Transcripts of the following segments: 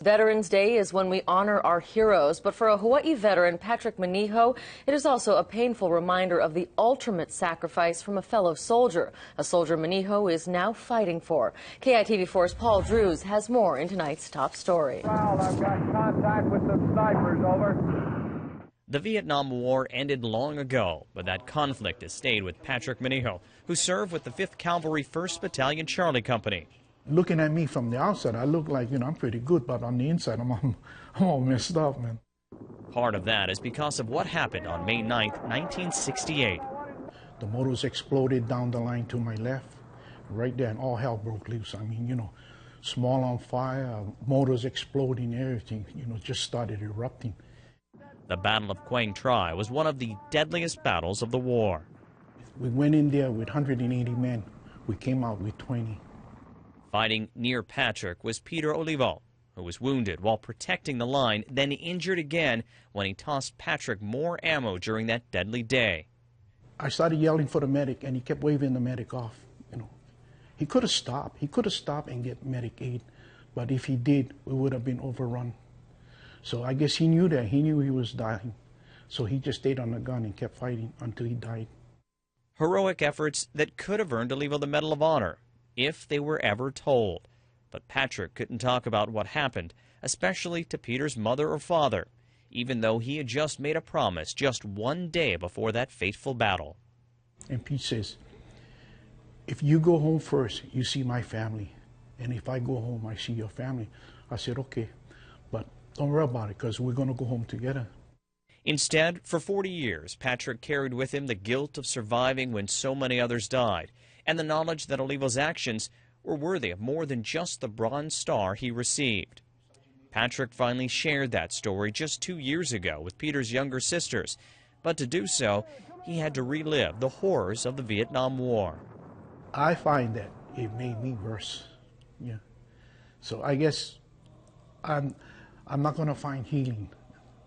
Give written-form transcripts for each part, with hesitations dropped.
Veterans Day is when we honor our heroes, but for a Hawaii veteran, Patrick Maniho, it is also a painful reminder of the ultimate sacrifice from a fellow soldier, a soldier Maniho is now fighting for. KITV4's Paul Drews has more in tonight's top story. Well, I've got contact with some snipers, over. The Vietnam War ended long ago, but that conflict has stayed with Patrick Maniho, who served with the 5th Cavalry 1st Battalion Charlie Company. Looking at me from the outside, I look like, I'm pretty good, but on the inside, I'm all messed up, man. Part of that is because of what happened on May 9th, 1968. The motors exploded down the line to my left, right there, and all hell broke loose. I mean, small on fire, motors exploding, everything, just started erupting. The Battle of Quang Tri was one of the deadliest battles of the war. We went in there with 180 men. We came out with 20. Fighting near Patrick was Peter Olivo, who was wounded while protecting the line, then injured again when he tossed Patrick more ammo during that deadly day. I started yelling for the medic, and he kept waving the medic off. He could have stopped. He could have stopped and get medic aid, but if he did, we would have been overrun. So I guess he knew that. He knew he was dying. So he just stayed on the gun and kept fighting until he died. Heroic efforts that could have earned Olivo the Medal of Honor, if they were ever told. But Patrick couldn't talk about what happened, especially to Peter's mother or father, even though he had just made a promise just one day before that fateful battle. And Pete says, if you go home first, you see my family. And if I go home, I see your family. I said, okay, but don't worry about it, because we're going to go home together. Instead, for 40 years, Patrick carried with him the guilt of surviving when so many others died, and the knowledge that Olivo's actions were worthy of more than just the Bronze Star he received. Patrick finally shared that story just 2 years ago with Peter's younger sisters, but to do so, he had to relive the horrors of the Vietnam War. I find that it made me worse. Yeah. So I guess I'm not going to find healing,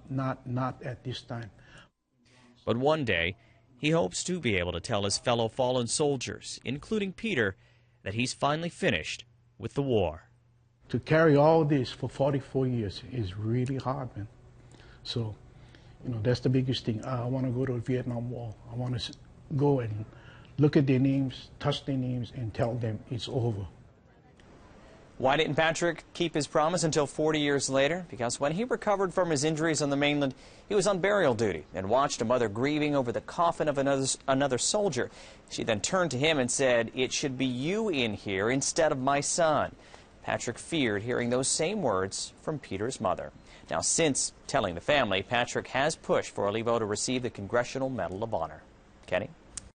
not at this time. But one day, he hopes to be able to tell his fellow fallen soldiers, including Peter, that he's finally finished with the war. To carry all this for 44 years is really hard, man. So, that's the biggest thing. I want to go to the Vietnam War. I want to go and look at their names, touch their names, and tell them it's over. Why didn't Patrick keep his promise until 40 years later? Because when he recovered from his injuries on the mainland, he was on burial duty and watched a mother grieving over the coffin of another soldier. She then turned to him and said, "It should be you in here instead of my son." Patrick feared hearing those same words from Peter's mother. Now, since telling the family, Patrick has pushed for Olivo to receive the Congressional Medal of Honor. Kenny?